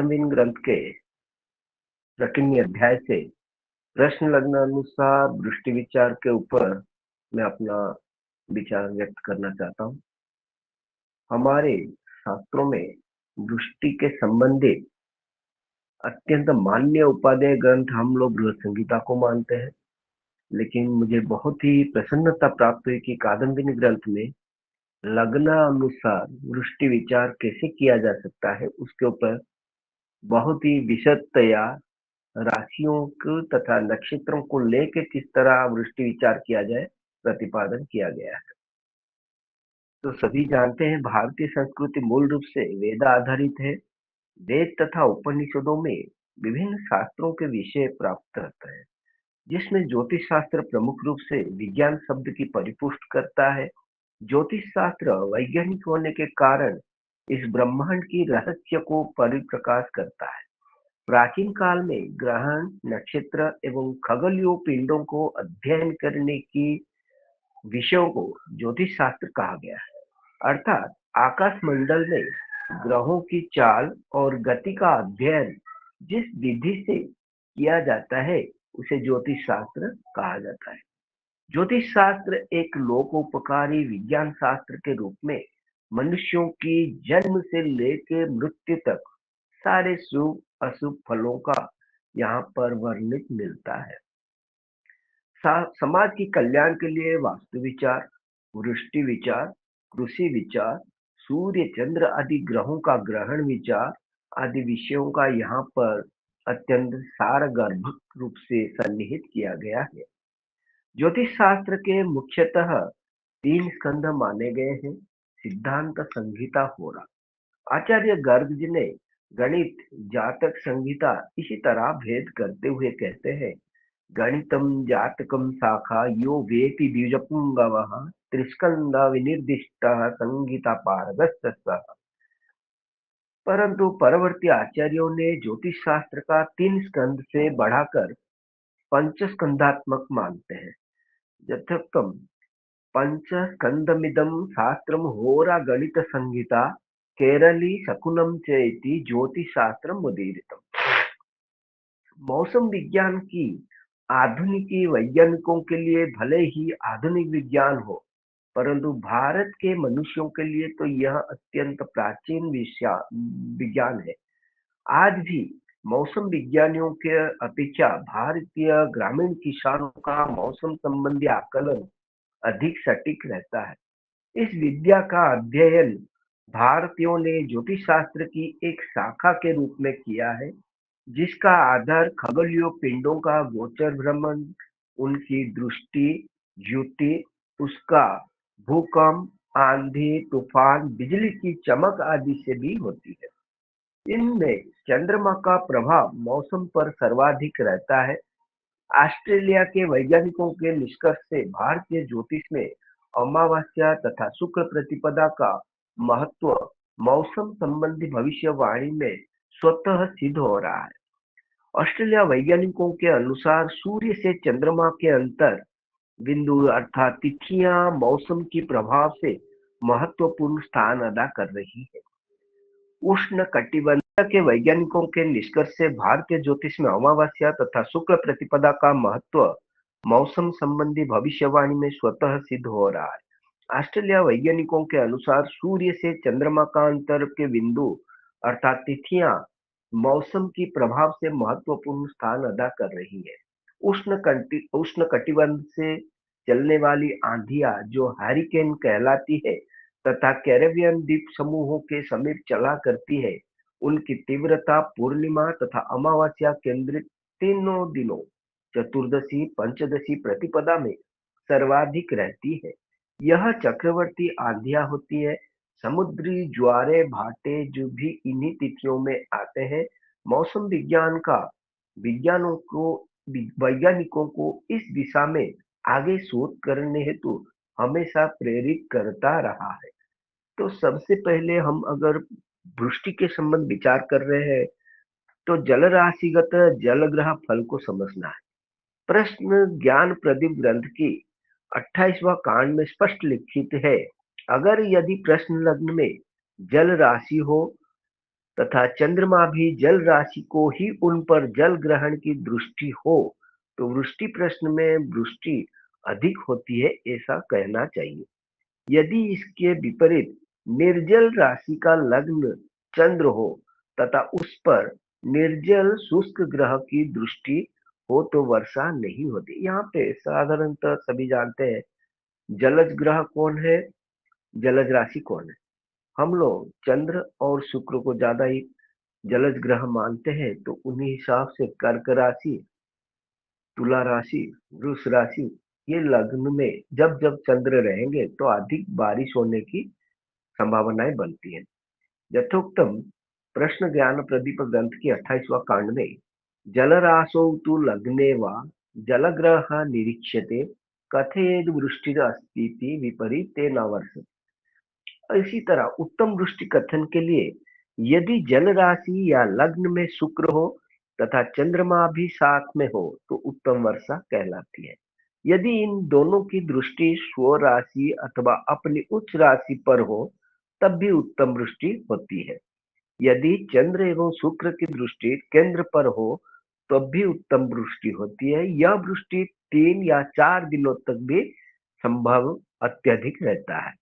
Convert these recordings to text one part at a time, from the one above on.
कादम्बिनी ग्रंथ के प्रकीर्णन अध्याय से प्रश्न लग्न अनुसार दृष्टि विचार के ऊपर मैं अपना विचार व्यक्त करना चाहता हूँ। हमारे शास्त्रों में दृष्टि के संबंधित अत्यंत मान्य उपादेय ग्रंथ हम लोग बृहद संहिता को मानते हैं, लेकिन मुझे बहुत ही प्रसन्नता प्राप्त हुई कि कादम्बिनी ग्रंथ में लग्न अनुसार दृष्टि विचार कैसे किया जा सकता है उसके ऊपर बहुत ही विशदतया राशियों को तथा नक्षत्रों को लेकर किस तरह वृष्टि विचार किया जाए प्रतिपादन किया गया है। तो सभी जानते हैं भारतीय संस्कृति मूल रूप से वेद आधारित है। वेद तथा उपनिषदों में विभिन्न शास्त्रों के विषय प्राप्त रहते हैं, जिसमें ज्योतिष शास्त्र प्रमुख रूप से विज्ञान शब्द की परिपुष्ट करता है। ज्योतिष शास्त्र वैज्ञानिक होने के कारण इस ब्रह्मांड की रहस्य को परिप्रकाश करता है। प्राचीन काल में ग्रहण, नक्षत्र एवं खगोलीय पिंडों को अध्ययन करने की विषयों को ज्योतिष शास्त्र कहा गया है। अर्थात आकाश मंडल में ग्रहों की चाल और गति का अध्ययन जिस विधि से किया जाता है उसे ज्योतिष शास्त्र कहा जाता है। ज्योतिष शास्त्र एक लोकोपकारी विज्ञान शास्त्र के रूप में मनुष्यों की जन्म से लेकर मृत्यु तक सारे शुभ अशुभ फलों का यहाँ पर वर्णित मिलता है। समाज की कल्याण के लिए वास्तु विचार, वृष्टि विचार, कृषि विचार, सूर्य चंद्र आदि ग्रहों का ग्रहण विचार आदि विषयों का यहाँ पर अत्यंत सारगर्भ रूप से सन्निहित किया गया है। ज्योतिष शास्त्र के मुख्यतः 3 स्कंध माने गए हैं। सिद्धांत संहिता होरा। आचार्य गर्ग जी ने गणित, जातक संहिता इसी तरह भेद करते हुए कहते हैं, गणितम जातकम शाखा यो वेति द्विजपुंगवः त्रिस्कंद विनिर्दिष्टः संहिता पारगस्य। परंतु परवर्ती आचार्यों ने ज्योतिष शास्त्र का 3 स्कंद से बढ़ाकर पंचस्कंधात्मक मानते हैं। यथोक्तम पंचस्कंदमिदं शास्त्रम होरा गणित संहिता केरली शकुनम चेति ज्योतिष शास्त्रम मुदीरितम। मौसम विज्ञान की आधुनिक वैज्ञानिकों के लिए भले ही आधुनिक विज्ञान हो, परंतु भारत के मनुष्यों के लिए तो यह अत्यंत प्राचीन विज्ञान है। आज भी मौसम विज्ञानियों के अपेक्षा भारतीय ग्रामीण किसानों का मौसम संबंधी आकलन अधिक सटीक रहता है। इस विद्या का अध्ययन भारतीयों ने ज्योतिष शास्त्र की एक शाखा के रूप में किया है, जिसका आधार खगोलीय पिंडों का गोचर भ्रमण, उनकी दृष्टि, ज्योति, उसका भूकंप, आंधी, तूफान, बिजली की चमक आदि से भी होती है। इनमें चंद्रमा का प्रभाव मौसम पर सर्वाधिक रहता है। ऑस्ट्रेलिया के वैज्ञानिकों के निष्कर्ष से भारतीय ज्योतिष में अमावस्या तथा शुक्ल प्रतिपदा का महत्व मौसम संबंधी भविष्यवाणी में स्वतः सिद्ध हो रहा है। ऑस्ट्रेलिया वैज्ञानिकों के अनुसार सूर्य से चंद्रमा के अंतर बिंदु अर्थात तिथियां मौसम की प्रभाव से महत्वपूर्ण स्थान अदा कर रही है। उष्ण कटिबंध के वैज्ञानिकों के निष्कर्ष से भारतीय ज्योतिष में अमावस्या तथा शुक्ल प्रतिपदा का महत्व मौसम संबंधी भविष्यवाणी में स्वतः सिद्ध हो रहा है। ऑस्ट्रेलिया वैज्ञानिकों के अनुसार सूर्य से चंद्रमा का अंतर के बिंदु अर्थात तिथियां मौसम की प्रभाव से महत्वपूर्ण स्थान अदा कर रही है। उष्ण कटिबंध से चलने वाली आंधियां जो हैरिकेन कहलाती है तथा कैरेबियन द्वीप समूहों के समीप चला करती है, उनकी तीव्रता पूर्णिमा तथा अमावस्या केंद्रित तीनों दिनों चतुर्दशी, पंचदशी प्रतिपदा में सर्वाधिक रहती है। यह चक्रवर्ती आंधियां होती है। समुद्री ज्वारे भाटे जो भी इन्हीं तिथियों में आते हैं। मौसम विज्ञान का विज्ञानों को वैज्ञानिकों को इस दिशा में आगे शोध करने हेतु हमेशा प्रेरित करता रहा है। तो सबसे पहले हम अगर वृष्टि के संबंध विचार कर रहे हैं तो जल राशिगत जल ग्रह फल को समझना है। प्रश्न ज्ञान प्रदीप ग्रंथ की 28वां कांड में स्पष्ट लिखित है, अगर यदि प्रश्न लग्न में जल राशि हो तथा चंद्रमा भी जल राशि को ही उन पर जल ग्रहण की दृष्टि हो, तो वृष्टि प्रश्न में वृष्टि अधिक होती है ऐसा कहना चाहिए। यदि इसके विपरीत निर्जल राशि का लग्न चंद्र हो तथा उस पर निर्जल शुष्क ग्रह की दृष्टि हो तो वर्षा नहीं होती। यहाँ पे साधारणतः सभी जानते हैं जलज ग्रह कौन है, जलज राशि कौन है। हम लोग चंद्र और शुक्र को ज्यादा ही जलज ग्रह मानते हैं, तो उन्हीं हिसाब से कर्क राशि, तुला राशि, वृष राशि, ये लग्न में जब जब चंद्र रहेंगे तो अधिक बारिश होने की संभावनाएं बनती हैं। यथोक्तम प्रश्न ज्ञान प्रदीप ग्रंथ की 28वां कांड में जलराशौ तु लग्ने वा जलग्रह निरीक्ष्यते कथयेद वृष्टिरस्तीति विपरीते न वर्षति। इसी तरह उत्तम वृष्टि कथन के लिए यदि जल राशि या लग्न में शुक्र हो तथा चंद्रमा भी साथ में हो तो उत्तम वर्षा कहलाती है। यदि इन दोनों की दृष्टि स्व राशि अथवा अपनी उच्च राशि पर हो तब भी उत्तम वृष्टि होती है। यदि चंद्र एवं शुक्र की दृष्टि केंद्र पर हो तब भी उत्तम वृष्टि होती है। यह वृष्टि 3 या 4 दिनों तक भी संभव अत्यधिक रहता है।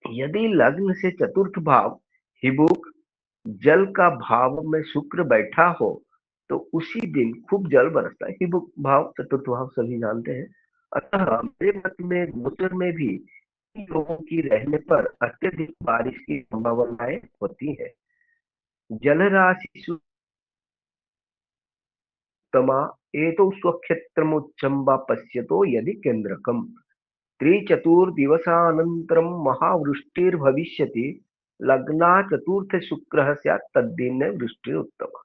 यदि लग्न से चतुर्थ भाव हिबुक जल का भाव में शुक्र बैठा हो तो उसी दिन खूब जल बरसता है। हिबुक भाव चतुर्थ भाव सभी जानते हैं। अतः मेरे मत में गोचर में भी इन लोगों की रहने पर अत्यधिक बारिश की संभावनाएं होती है। जलराशि सुतमा एतौ स्वक्षेत्रमुच्चम्बा पश्यतो यदि केन्द्रकम् त्रिचतुर्दिवसानन्तरं महावृष्टिर्भविष्यति लग्नात् चतुर्थे शुक्रः स्यात् तद्दिने वृष्टिरुत्तमा।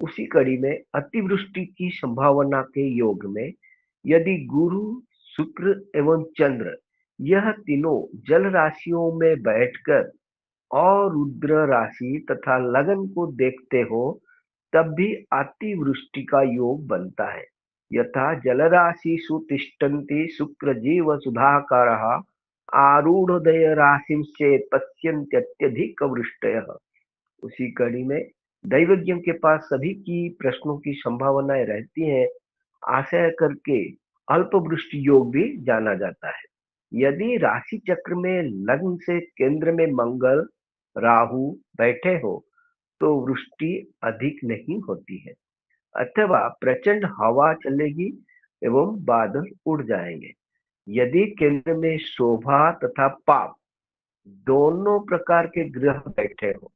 उसी कड़ी में अतिवृष्टि की संभावना के योग में यदि गुरु, शुक्र एवं चंद्र यह तीनों जल राशियों में बैठकर और रुद्र राशि तथा लगन को देखते हो तब भी अतिवृष्टि का योग बनता है। यथा जलराशिषु तिष्ठन्ति शुक्र जीव सुधाकरः आरूढ़ोदय राशिंश्चेत् पश्यन्त्यत्यधिक वृष्टयः। उसी कड़ी में दैवज्ञ के पास सभी की प्रश्नों की संभावनाएं रहती हैं, आशय करके अल्प वृष्टि योग भी जाना जाता है। यदि राशि चक्र में लग्न से केंद्र में मंगल, राहु बैठे हो तो वृष्टि अधिक नहीं होती है, अथवा प्रचंड हवा चलेगी एवं बादल उड़ जाएंगे। यदि केंद्र में शोभा तथा पाप दोनों प्रकार के ग्रह बैठे हो,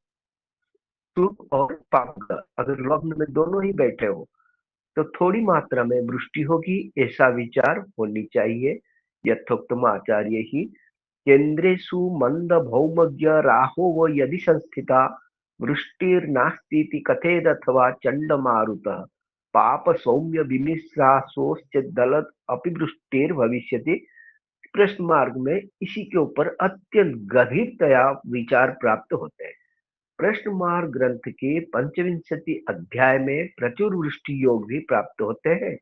शुभ और पाप ग्रह अगर लग्न में दोनों ही बैठे हो तो थोड़ी मात्रा में वृष्टि होगी ऐसा विचार होनी चाहिए। यथोक्तम आचार्य ही केन्द्रेषु मंद भौमज्ञ राहो व यदि संस्थिता वृष्टिर्नास्तीति कथेद अथवा चंडमारुतः पाप सौम्य विमिश्रासोश्च दलत अपिवृष्टिर भविष्यति। प्रश्न मार्ग में इसी के ऊपर अत्यंत गंभीरतया विचार प्राप्त होते हैं। प्रश्न मार्ग ग्रंथ के पंचविंशति अध्याय में प्रचुर वृष्टि योग भी प्राप्त होते हैं।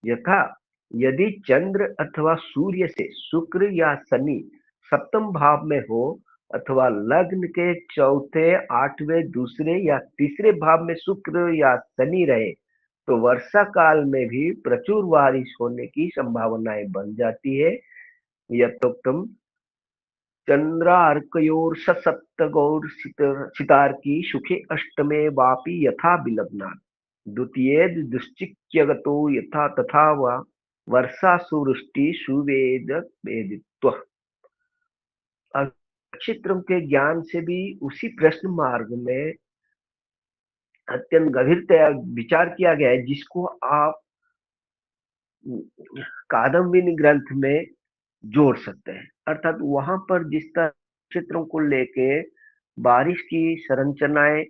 यथा यदि चंद्र अथवा सूर्य से शुक्र या शनि सप्तम भाव में हो अथवा लग्न के चौथे, आठवें, दूसरे या तीसरे भाव में शुक्र या शनि रहे तो वर्षा काल में भी प्रचुर बारिश होने की संभावनाएं बन जाती है। यथोक्तम चंद्रार्कयोर्षसप्तगौरसितार्की सुखे अष्टमे वापि यथा विलग्नात् द्वितीयेद दुश्चिक्यगतो यथा तथा वा वर्षासु वृष्टि सुवेद वेदित्वः। नक्षत्रों के ज्ञान से भी उसी प्रश्न मार्ग में अत्यंत गंभीरतया विचार किया गया है, जिसको आप कादम्बिनी ग्रंथ में जोड़ सकते हैं। अर्थात वहां पर जिस तरह नक्षत्रों को लेके बारिश की संरचनाएं,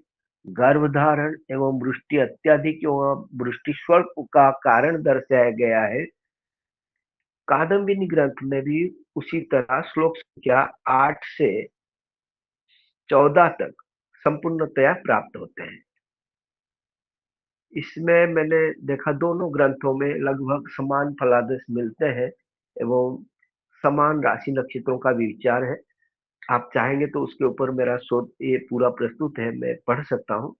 गर्भधारण एवं वृष्टि अत्यधिक एवं वृष्टि स्वल्प का कारण दर्शाया गया है, कादम्बिनी ग्रंथ में भी उसी तरह श्लोक संख्या 8 से 14 तक संपूर्णतया प्राप्त होते हैं। इसमें मैंने देखा दोनों ग्रंथों में लगभग समान फलादेश मिलते हैं एवं समान राशि नक्षत्रों का भी विचार है। आप चाहेंगे तो उसके ऊपर मेरा शोध ये पूरा प्रस्तुत है, मैं पढ़ सकता हूँ।